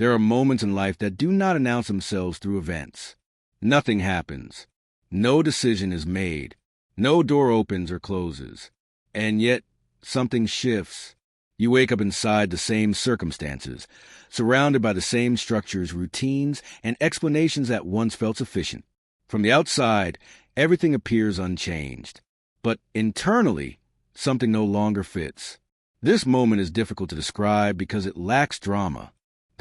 There are moments in life that do not announce themselves through events. Nothing happens. No decision is made. No door opens or closes. And yet, something shifts. You wake up inside the same circumstances, surrounded by the same structures, routines, and explanations that once felt sufficient. From the outside, everything appears unchanged. But internally, something no longer fits. This moment is difficult to describe because it lacks drama.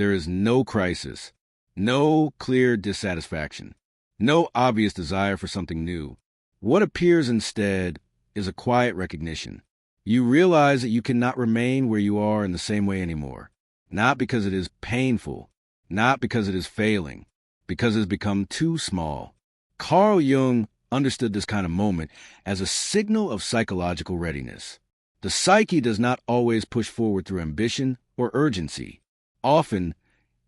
There is no crisis, no clear dissatisfaction, no obvious desire for something new. What appears instead is a quiet recognition. You realize that you cannot remain where you are in the same way anymore. Not because it is painful, not because it is failing, because it has become too small. Carl Jung understood this kind of moment as a signal of psychological readiness. The psyche does not always push forward through ambition or urgency. Often,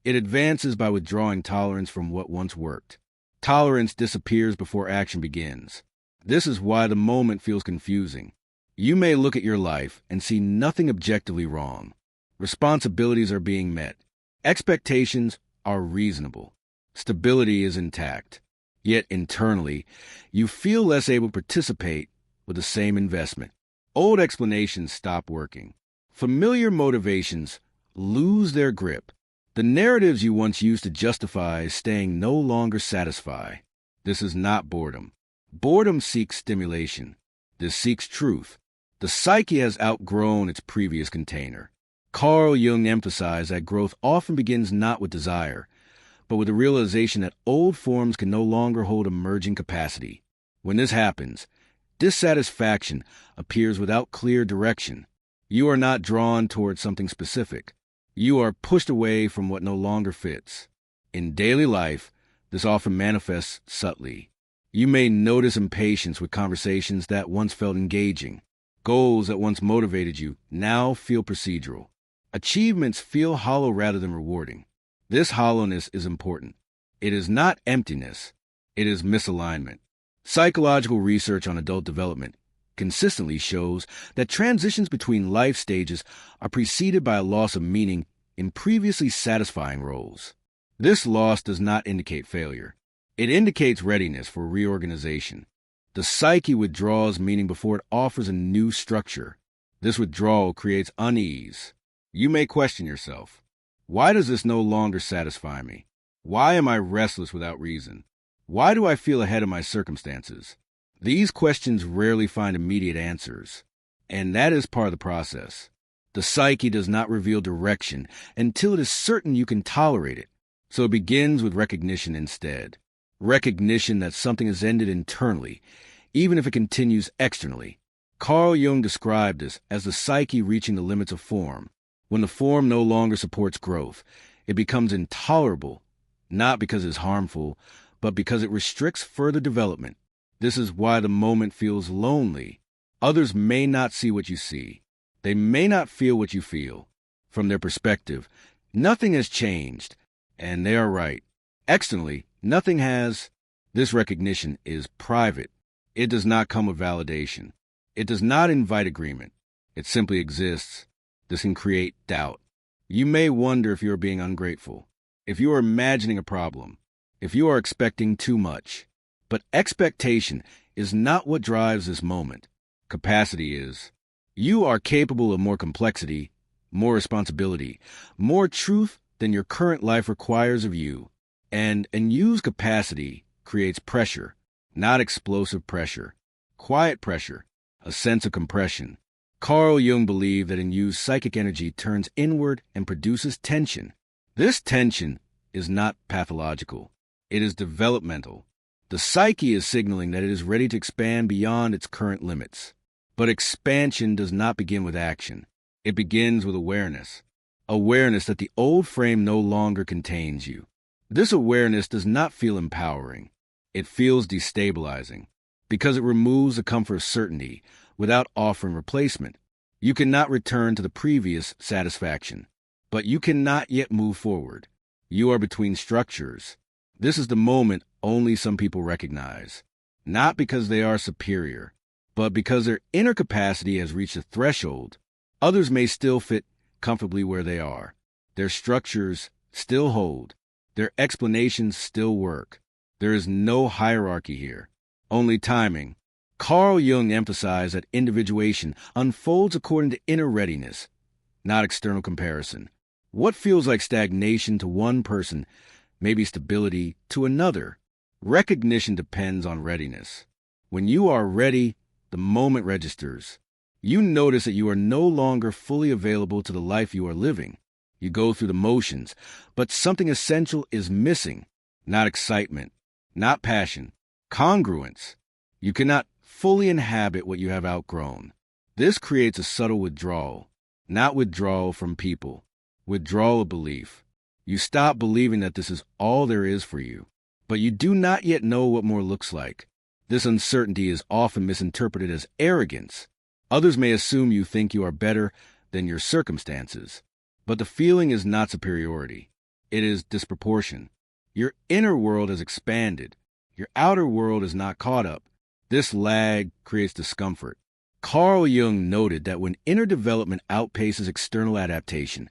it advances by withdrawing tolerance from what once worked. Tolerance disappears before action begins. This is why the moment feels confusing. You may look at your life and see nothing objectively wrong. Responsibilities are being met. Expectations are reasonable. Stability is intact. Yet internally, you feel less able to participate with the same investment. Old explanations stop working. Familiar motivations lose their grip. The narratives you once used to justify staying no longer satisfy. This is not boredom. Boredom seeks stimulation. This seeks truth. The psyche has outgrown its previous container. Carl Jung emphasized that growth often begins not with desire, but with the realization that old forms can no longer hold emerging capacity. When this happens, dissatisfaction appears without clear direction. You are not drawn towards something specific. You are pushed away from what no longer fits. In daily life, this often manifests subtly. You may notice impatience with conversations that once felt engaging. Goals that once motivated you now feel procedural. Achievements feel hollow rather than rewarding. This hollowness is important. It is not emptiness. It is misalignment. Psychological research on adult development consistently shows that transitions between life stages are preceded by a loss of meaning in previously satisfying roles. This loss does not indicate failure. It indicates readiness for reorganization. The psyche withdraws meaning before it offers a new structure. This withdrawal creates unease. You may question yourself. Why does this no longer satisfy me? Why am I restless without reason? Why do I feel ahead of my circumstances? These questions rarely find immediate answers, and that is part of the process. The psyche does not reveal direction until it is certain you can tolerate it, so it begins with recognition instead. Recognition that something has ended internally, even if it continues externally. Carl Jung described this as the psyche reaching the limits of form. When the form no longer supports growth, it becomes intolerable, not because it's harmful, but because it restricts further development. This is why the moment feels lonely. Others may not see what you see. They may not feel what you feel. From their perspective, nothing has changed, and they are right. Externally, nothing has. This recognition is private. It does not come with validation. It does not invite agreement. It simply exists. This can create doubt. You may wonder if you are being ungrateful, if you are imagining a problem, if you are expecting too much. But expectation is not what drives this moment. Capacity is. You are capable of more complexity, more responsibility, more truth than your current life requires of you. And unused capacity creates pressure, not explosive pressure. Quiet pressure, a sense of compression. Carl Jung believed that unused psychic energy turns inward and produces tension. This tension is not pathological. It is developmental. The psyche is signaling that it is ready to expand beyond its current limits. But expansion does not begin with action. It begins with awareness. Awareness that the old frame no longer contains you. This awareness does not feel empowering. It feels destabilizing because it removes the comfort of certainty without offering replacement. You cannot return to the previous satisfaction, but you cannot yet move forward. You are between structures. This is the moment only some people recognize, not because they are superior, but because their inner capacity has reached a threshold. Others may still fit comfortably where they are. Their structures still hold. Their explanations still work. There is no hierarchy here, only timing. Carl Jung emphasized that individuation unfolds according to inner readiness, not external comparison. What feels like stagnation to one person may be stability to another. Recognition depends on readiness. When you are ready, the moment registers. You notice that you are no longer fully available to the life you are living. You go through the motions, but something essential is missing. Not excitement, not passion, congruence. You cannot fully inhabit what you have outgrown. This creates a subtle withdrawal, not withdrawal from people, withdrawal of belief. You stop believing that this is all there is for you, but you do not yet know what more looks like. This uncertainty is often misinterpreted as arrogance. Others may assume you think you are better than your circumstances, but the feeling is not superiority. It is disproportion. Your inner world has expanded. Your outer world is not caught up. This lag creates discomfort. Carl Jung noted that when inner development outpaces external adaptation,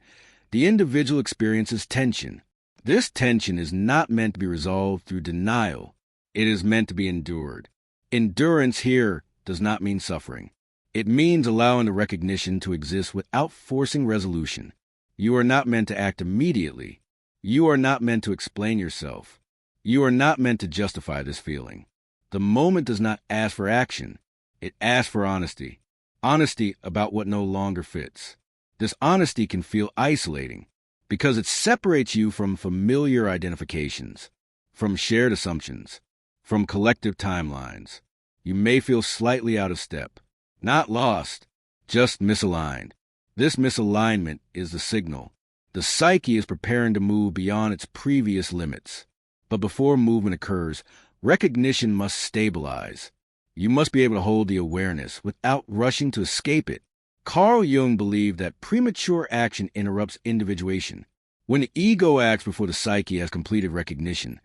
the individual experiences tension. This tension is not meant to be resolved through denial. It is meant to be endured. Endurance here does not mean suffering. It means allowing the recognition to exist without forcing resolution. You are not meant to act immediately. You are not meant to explain yourself. You are not meant to justify this feeling. The moment does not ask for action. It asks for honesty. Honesty about what no longer fits. This honesty can feel isolating because it separates you from familiar identifications, from shared assumptions, from collective timelines. You may feel slightly out of step, not lost, just misaligned. This misalignment is the signal. The psyche is preparing to move beyond its previous limits. But before movement occurs, recognition must stabilize. You must be able to hold the awareness without rushing to escape it. Carl Jung believed that premature action interrupts individuation. When the ego acts before the psyche has completed recognition,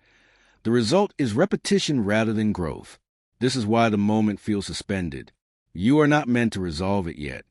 the result is repetition rather than growth. This is why the moment feels suspended. You are not meant to resolve it yet.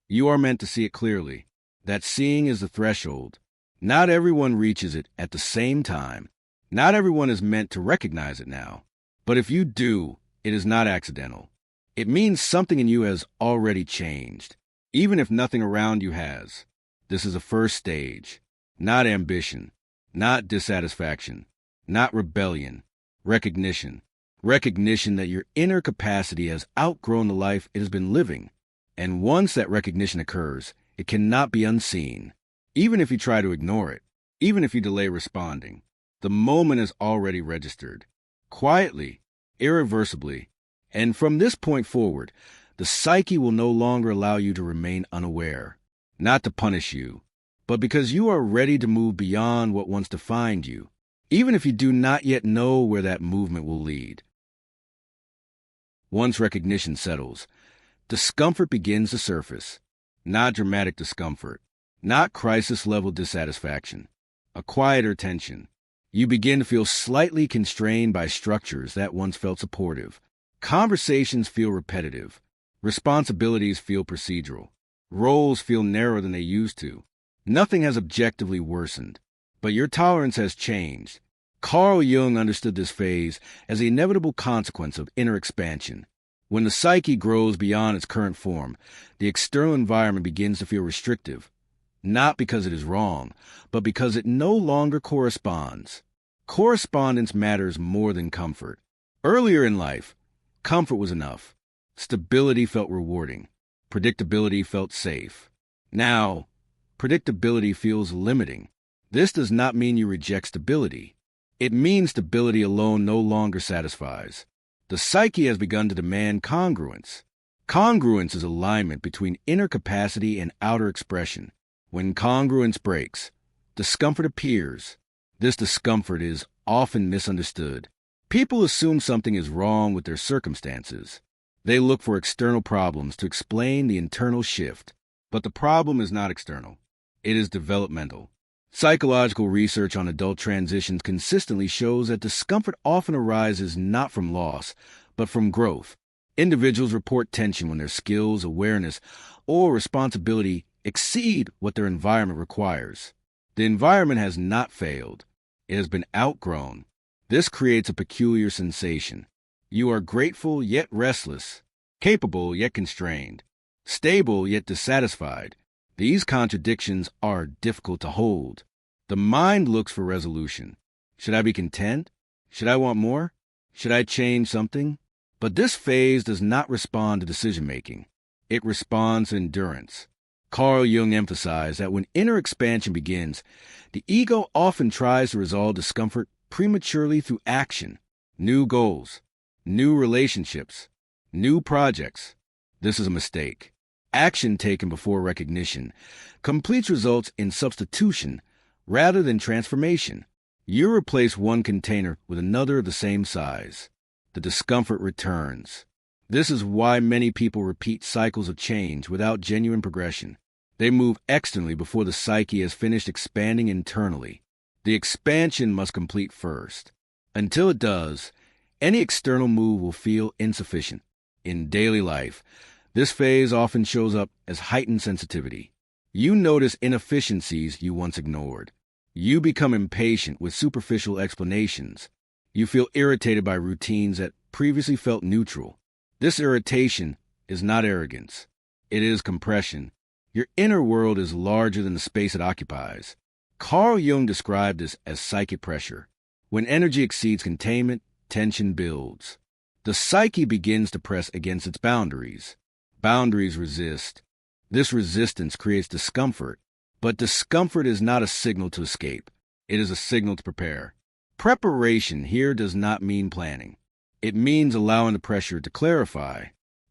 You are meant to see it clearly. That seeing is the threshold. Not everyone reaches it at the same time. Not everyone is meant to recognize it now. But if you do, it is not accidental. It means something in you has already changed, even if nothing around you has. This is a first stage. Not ambition, not dissatisfaction, not rebellion. Recognition. Recognition that your inner capacity has outgrown the life it has been living. And once that recognition occurs, it cannot be unseen. Even if you try to ignore it, even if you delay responding, the moment is already registered. Quietly, irreversibly, and from this point forward, the psyche will no longer allow you to remain unaware, not to punish you, but because you are ready to move beyond what once defined you, even if you do not yet know where that movement will lead. Once recognition settles, discomfort begins to surface. Not dramatic discomfort, not crisis-level dissatisfaction, a quieter tension. You begin to feel slightly constrained by structures that once felt supportive. Conversations feel repetitive. Responsibilities feel procedural. Roles feel narrower than they used to. Nothing has objectively worsened, but your tolerance has changed. Carl Jung understood this phase as the inevitable consequence of inner expansion. When the psyche grows beyond its current form, the external environment begins to feel restrictive, not because it is wrong, but because it no longer corresponds. Correspondence matters more than comfort. Earlier in life, comfort was enough. Stability felt rewarding. Predictability felt safe. Now, predictability feels limiting. This does not mean you reject stability. It means stability alone no longer satisfies. The psyche has begun to demand congruence. Congruence is alignment between inner capacity and outer expression. When congruence breaks, discomfort appears. This discomfort is often misunderstood. People assume something is wrong with their circumstances. They look for external problems to explain the internal shift. But the problem is not external. It is developmental. Psychological research on adult transitions consistently shows that discomfort often arises not from loss, but from growth. Individuals report tension when their skills, awareness, or responsibility exceed what their environment requires. The environment has not failed. It has been outgrown. This creates a peculiar sensation. You are grateful yet restless, capable yet constrained, stable yet dissatisfied. These contradictions are difficult to hold. The mind looks for resolution. Should I be content? Should I want more? Should I change something? But this phase does not respond to decision-making. It responds to endurance. Carl Jung emphasized that when inner expansion begins, the ego often tries to resolve discomfort prematurely through action, new goals, new relationships, new projects. This is a mistake. Action taken before recognition completes results in substitution rather than transformation. You replace one container with another of the same size. The discomfort returns. This is why many people repeat cycles of change without genuine progression. They move externally before the psyche has finished expanding internally. The expansion must complete first. Until it does, any external move will feel insufficient. In daily life, this phase often shows up as heightened sensitivity. You notice inefficiencies you once ignored. You become impatient with superficial explanations. You feel irritated by routines that previously felt neutral. This irritation is not arrogance. It is compression. Your inner world is larger than the space it occupies. Carl Jung described this as psychic pressure. When energy exceeds containment, tension builds. The psyche begins to press against its boundaries. Boundaries resist. This resistance creates discomfort. But discomfort is not a signal to escape. It is a signal to prepare. Preparation here does not mean planning. It means allowing the pressure to clarify.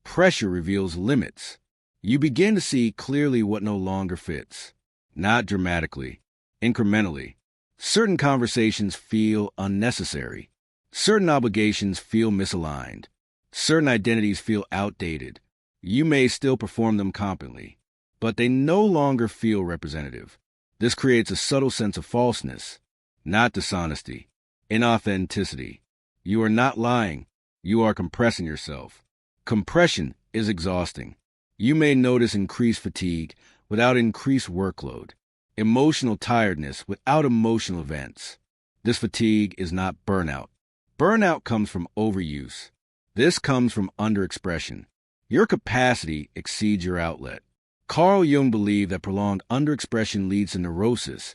Pressure reveals limits. You begin to see clearly what no longer fits. Not dramatically, incrementally. Certain conversations feel unnecessary. Certain obligations feel misaligned. Certain identities feel outdated. You may still perform them competently, but they no longer feel representative. This creates a subtle sense of falseness, not dishonesty, inauthenticity. You are not lying. You are compressing yourself. Compression is exhausting. You may notice increased fatigue without increased workload, emotional tiredness without emotional events. This fatigue is not burnout. Burnout comes from overuse. This comes from underexpression. Your capacity exceeds your outlet. Carl Jung believed that prolonged underexpression leads to neurosis,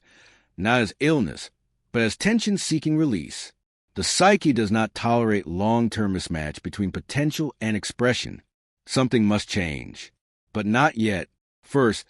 not as illness, but as tension-seeking release. The psyche does not tolerate long-term mismatch between potential and expression. Something must change. But not yet. First,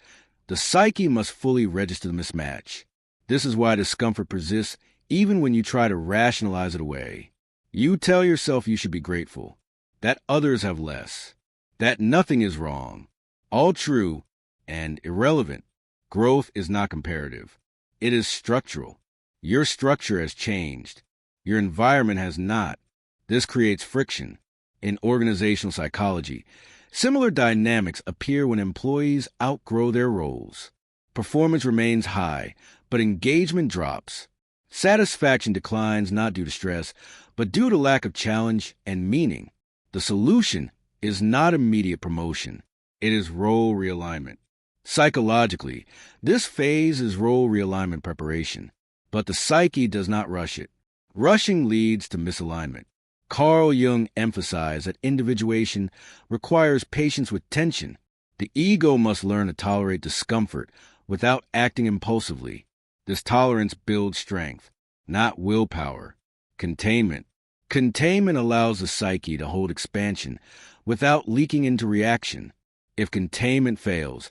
the psyche must fully register the mismatch. This is why discomfort persists even when you try to rationalize it away. You tell yourself you should be grateful, that others have less, that nothing is wrong. All true and irrelevant. Growth is not comparative. It is structural. Your structure has changed. Your environment has not. This creates friction. In organizational psychology, similar dynamics appear when employees outgrow their roles. Performance remains high, but engagement drops. Satisfaction declines not due to stress, but due to lack of challenge and meaning. The solution is not immediate promotion. It is role realignment. Psychologically, this phase is role realignment preparation, but the psyche does not rush it. Rushing leads to misalignment. Carl Jung emphasized that individuation requires patience with tension. The ego must learn to tolerate discomfort without acting impulsively. This tolerance builds strength, not willpower. Containment. Containment allows the psyche to hold expansion without leaking into reaction. If containment fails,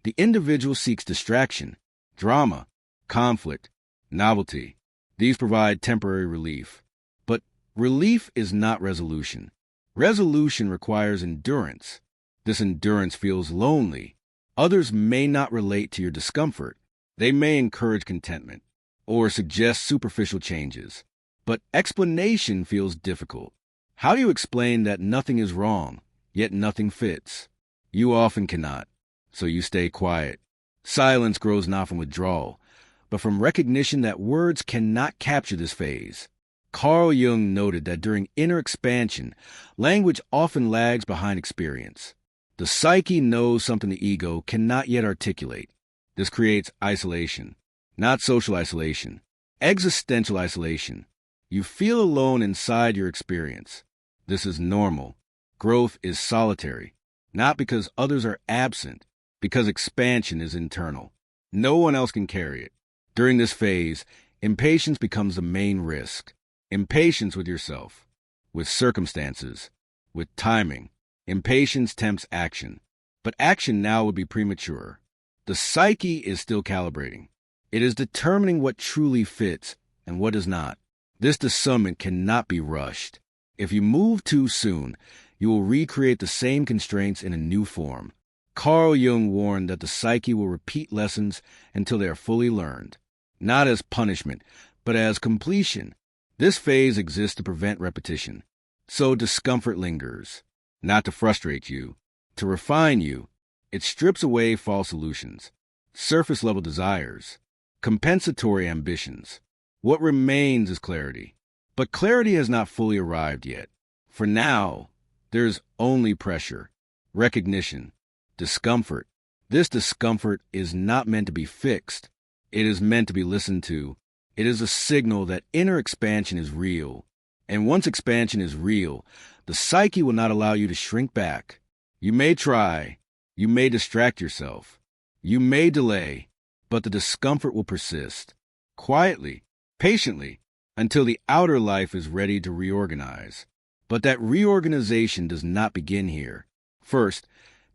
the individual seeks distraction, drama, conflict, novelty. These provide temporary relief. But relief is not resolution. Resolution requires endurance. This endurance feels lonely. Others may not relate to your discomfort. They may encourage contentment or suggest superficial changes. But explanation feels difficult. How do you explain that nothing is wrong, yet nothing fits? You often cannot, so you stay quiet. Silence grows not from withdrawal, but from recognition that words cannot capture this phase. Carl Jung noted that during inner expansion, language often lags behind experience. The psyche knows something the ego cannot yet articulate. This creates isolation, not social isolation. Existential isolation. You feel alone inside your experience. This is normal. Growth is solitary, not because others are absent, because expansion is internal. No one else can carry it. During this phase, impatience becomes the main risk. Impatience with yourself, with circumstances, with timing. Impatience tempts action, but action now would be premature. The psyche is still calibrating. It is determining what truly fits and what does not. This discernment cannot be rushed. If you move too soon, you will recreate the same constraints in a new form. Carl Jung warned that the psyche will repeat lessons until they are fully learned, not as punishment, but as completion. This phase exists to prevent repetition. So discomfort lingers, not to frustrate you, to refine you. It strips away false illusions, surface-level desires, compensatory ambitions. What remains is clarity. But clarity has not fully arrived yet. For now, there is only pressure, recognition, discomfort. This discomfort is not meant to be fixed. It is meant to be listened to. It is a signal that inner expansion is real. And once expansion is real, the psyche will not allow you to shrink back. You may try. You may distract yourself. You may delay, but the discomfort will persist. Quietly, patiently, until the outer life is ready to reorganize. But that reorganization does not begin here. First,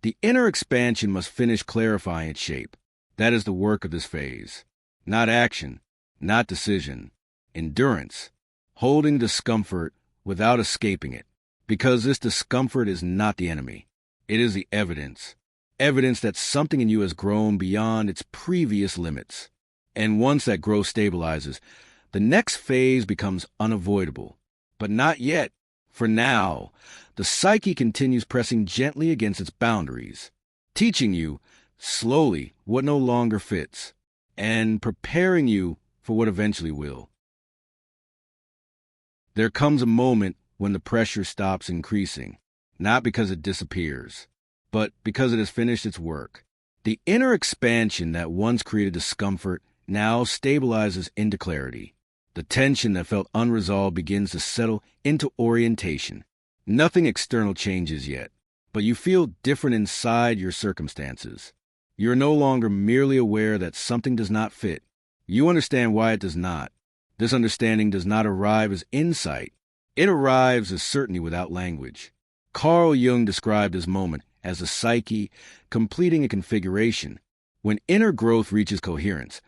the inner expansion must finish clarifying its shape. That is the work of this phase. Not action, not decision. Endurance. Holding discomfort without escaping it. Because this discomfort is not the enemy. It is the evidence. Evidence that something in you has grown beyond its previous limits. And once that growth stabilizes, the next phase becomes unavoidable. But not yet. For now, the psyche continues pressing gently against its boundaries, teaching you, slowly, what no longer fits, and preparing you for what eventually will. There comes a moment when the pressure stops increasing, not because it disappears, but because it has finished its work. The inner expansion that once created discomfort now stabilizes into clarity. The tension that felt unresolved begins to settle into orientation. Nothing external changes yet, but you feel different inside your circumstances. You're no longer merely aware that something does not fit. You understand why it does not. This understanding does not arrive as insight. It arrives as certainty without language. Carl Jung described this moment as the psyche completing a configuration. When inner growth reaches coherence,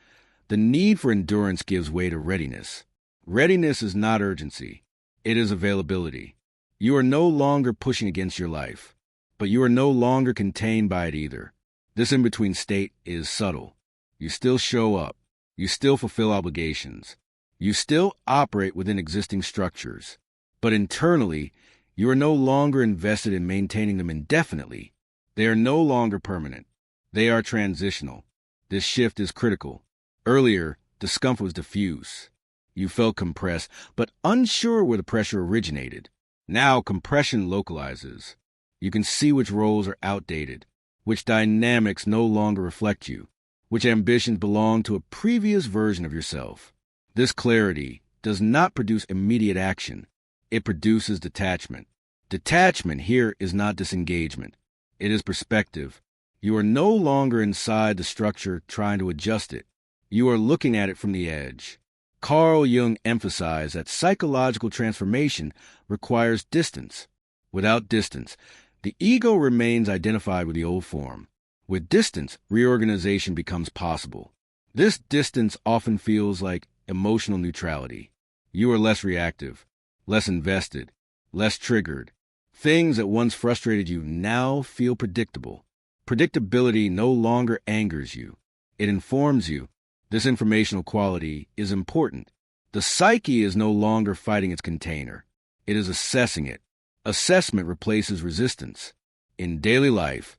the need for endurance gives way to readiness. Readiness is not urgency. It is availability. You are no longer pushing against your life, but you are no longer contained by it either. This in-between state is subtle. You still show up. You still fulfill obligations. You still operate within existing structures. But internally, you are no longer invested in maintaining them indefinitely. They are no longer permanent. They are transitional. This shift is critical. Earlier, discomfort was diffuse. You felt compressed, but unsure where the pressure originated. Now, compression localizes. You can see which roles are outdated, which dynamics no longer reflect you, which ambitions belong to a previous version of yourself. This clarity does not produce immediate action. It produces detachment. Detachment here is not disengagement. It is perspective. You are no longer inside the structure trying to adjust it. You are looking at it from the edge. Carl Jung emphasized that psychological transformation requires distance. Without distance, the ego remains identified with the old form. With distance, reorganization becomes possible. This distance often feels like emotional neutrality. You are less reactive, less invested, less triggered. Things that once frustrated you now feel predictable. Predictability no longer angers you. It informs you. This informational quality is important. The psyche is no longer fighting its container. It is assessing it. Assessment replaces resistance. In daily life,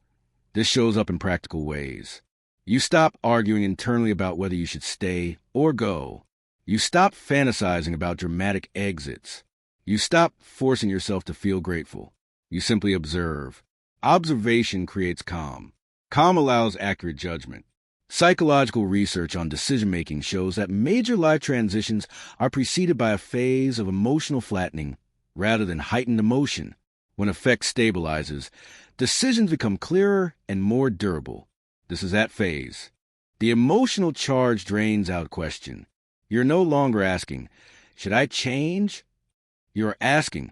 this shows up in practical ways. You stop arguing internally about whether you should stay or go. You stop fantasizing about dramatic exits. You stop forcing yourself to feel grateful. You simply observe. Observation creates calm. Calm allows accurate judgment. Psychological research on decision-making shows that major life transitions are preceded by a phase of emotional flattening rather than heightened emotion. When affect stabilizes, decisions become clearer and more durable. This is that phase. The emotional charge drains out question. You're no longer asking, should I change? You're asking,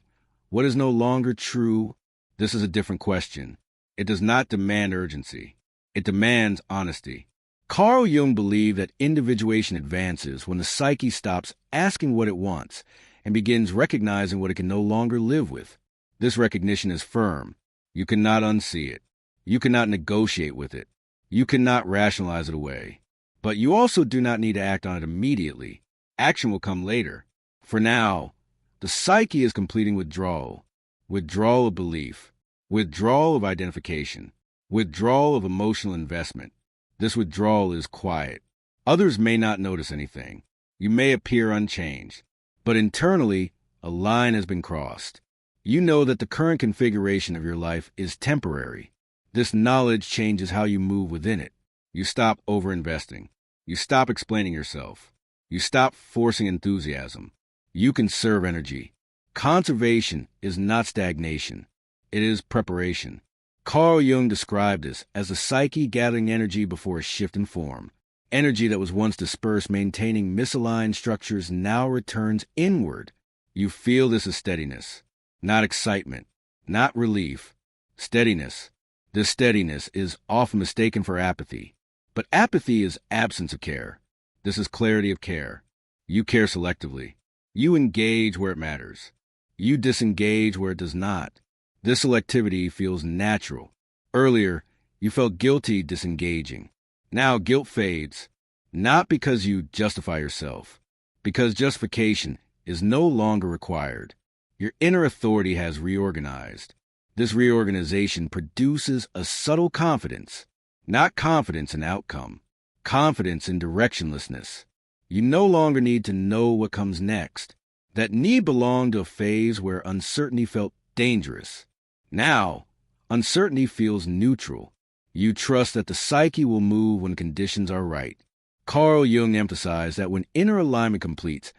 what is no longer true? This is a different question. It does not demand urgency. It demands honesty. Carl Jung believed that individuation advances when the psyche stops asking what it wants and begins recognizing what it can no longer live with. This recognition is firm. You cannot unsee it. You cannot negotiate with it. You cannot rationalize it away. But you also do not need to act on it immediately. Action will come later. For now, the psyche is completing withdrawal. Withdrawal of belief. Withdrawal of identification. Withdrawal of emotional investment. This withdrawal is quiet. Others may not notice anything. You may appear unchanged. But internally, a line has been crossed. You know that the current configuration of your life is temporary. This knowledge changes how you move within it. You stop overinvesting. You stop explaining yourself. You stop forcing enthusiasm. You conserve energy. Conservation is not stagnation. It is preparation. Carl Jung described this as the psyche gathering energy before a shift in form. Energy that was once dispersed, maintaining misaligned structures, now returns inward. You feel this as steadiness, not excitement, not relief. Steadiness. This steadiness is often mistaken for apathy. But apathy is absence of care. This is clarity of care. You care selectively. You engage where it matters. You disengage where it does not. This selectivity feels natural. Earlier, you felt guilty disengaging. Now guilt fades, not because you justify yourself, because justification is no longer required. Your inner authority has reorganized. This reorganization produces a subtle confidence, not confidence in outcome, confidence in directionlessness. You no longer need to know what comes next. That need belonged to a phase where uncertainty felt dangerous. Now, uncertainty feels neutral. You trust that the psyche will move when conditions are right. Carl Jung emphasized that when inner alignment completes,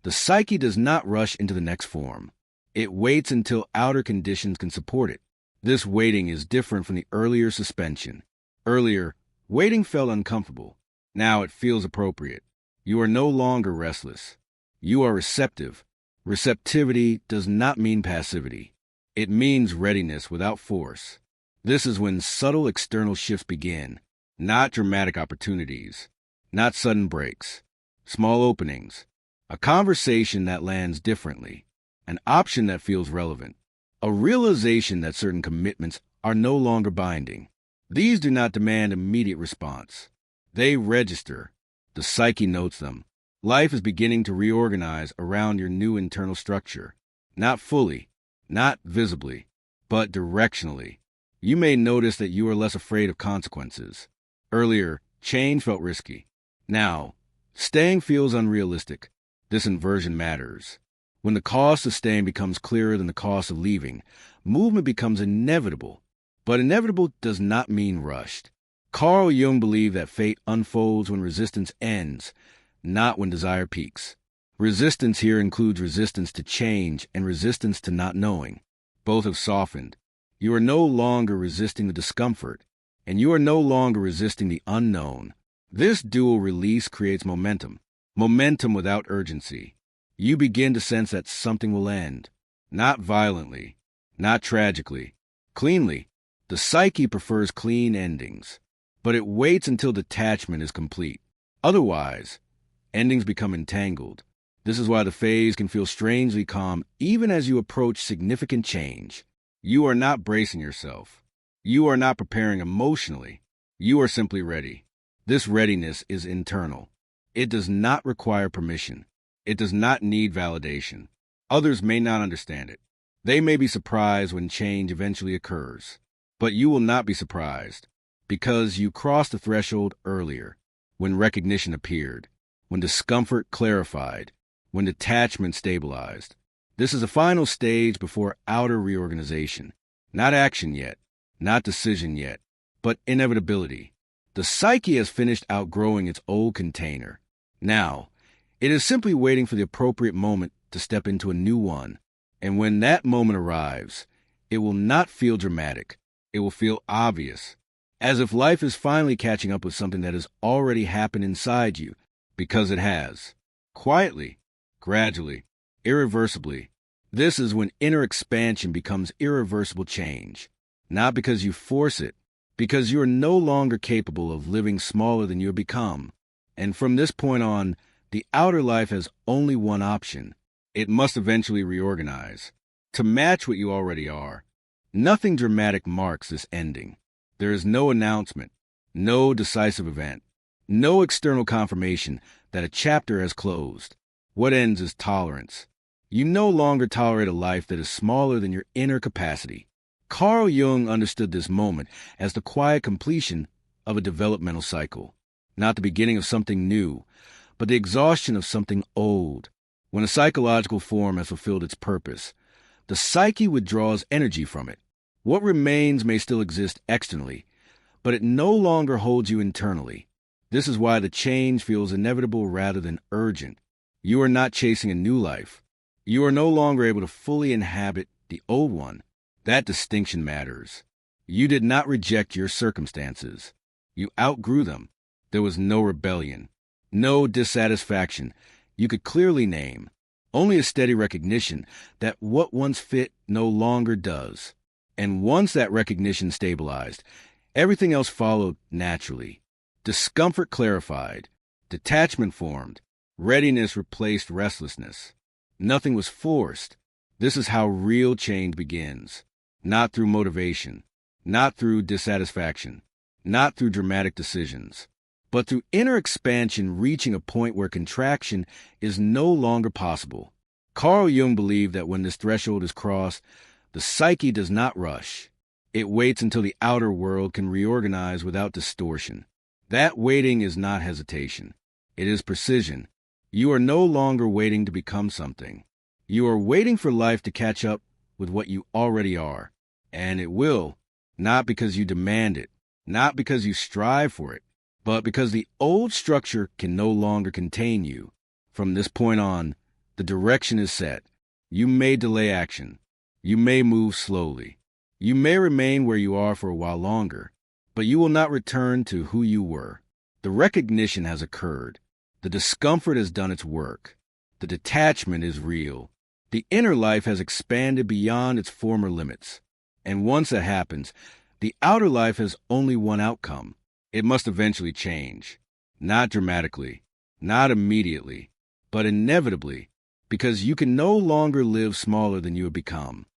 the psyche does not rush into the next form. It waits until outer conditions can support it. This waiting is different from the earlier suspension. Earlier, waiting felt uncomfortable. Now it feels appropriate. You are no longer restless. You are receptive. Receptivity does not mean passivity. It means readiness without force. This is when subtle external shifts begin, not dramatic opportunities, not sudden breaks, small openings, a conversation that lands differently, an option that feels relevant, a realization that certain commitments are no longer binding. These do not demand immediate response. They register. The psyche notes them. Life is beginning to reorganize around your new internal structure, not fully, not visibly, but directionally. You may notice that you are less afraid of consequences. Earlier, change felt risky. Now, staying feels unrealistic. This inversion matters. When the cost of staying becomes clearer than the cost of leaving, movement becomes inevitable. But inevitable does not mean rushed. Carl Jung believed that fate unfolds when resistance ends, not when desire peaks. Resistance here includes resistance to change and resistance to not knowing. Both have softened. You are no longer resisting the discomfort, and you are no longer resisting the unknown. This dual release creates momentum. Momentum without urgency. You begin to sense that something will end. Not violently, not tragically, cleanly. The psyche prefers clean endings, but it waits until detachment is complete. Otherwise, endings become entangled. This is why the phase can feel strangely calm even as you approach significant change. You are not bracing yourself. You are not preparing emotionally. You are simply ready. This readiness is internal. It does not require permission. It does not need validation. Others may not understand it. They may be surprised when change eventually occurs. But you will not be surprised, because you crossed the threshold earlier, when recognition appeared, when discomfort clarified, when detachment stabilized. This is a final stage before outer reorganization. Not action yet, not decision yet, but inevitability. The The psyche has finished outgrowing its old container. Now, it is simply waiting for the appropriate moment to step into a new one. And when that moment arrives, it will not feel dramatic. It will feel obvious, as if life is finally catching up with something that has already happened inside you, because it has. Quietly, gradually, irreversibly. This is when inner expansion becomes irreversible change. Not because you force it, because you are no longer capable of living smaller than you have become. And from this point on, the outer life has only one option. It must eventually reorganize to match what you already are. Nothing dramatic marks this ending. There is no announcement, no decisive event, no external confirmation that a chapter has closed. What ends is tolerance. You no longer tolerate a life that is smaller than your inner capacity. Carl Jung understood this moment as the quiet completion of a developmental cycle, not the beginning of something new, but the exhaustion of something old. When a psychological form has fulfilled its purpose, the psyche withdraws energy from it. What remains may still exist externally, but it no longer holds you internally. This is why the change feels inevitable rather than urgent. You are not chasing a new life. You are no longer able to fully inhabit the old one. That distinction matters. You did not reject your circumstances. You outgrew them. There was no rebellion, no dissatisfaction you could clearly name, only a steady recognition that what once fit no longer does. And once that recognition stabilized, everything else followed naturally. Discomfort clarified, detachment formed, readiness replaced restlessness. Nothing was forced. This is how real change begins. Not through motivation, not through dissatisfaction, not through dramatic decisions, but through inner expansion reaching a point where contraction is no longer possible. Carl Jung believed that when this threshold is crossed, the psyche does not rush. It waits until the outer world can reorganize without distortion. That waiting is not hesitation. It is precision. You are no longer waiting to become something. You are waiting for life to catch up with what you already are. And it will, not because you demand it, not because you strive for it, but because the old structure can no longer contain you. From this point on, the direction is set. You may delay action. You may move slowly. You may remain where you are for a while longer, but you will not return to who you were. The recognition has occurred. The discomfort has done its work. The detachment is real. The inner life has expanded beyond its former limits. And once that happens, the outer life has only one outcome. It must eventually change. Not dramatically, not immediately, but inevitably, because you can no longer live smaller than you have become.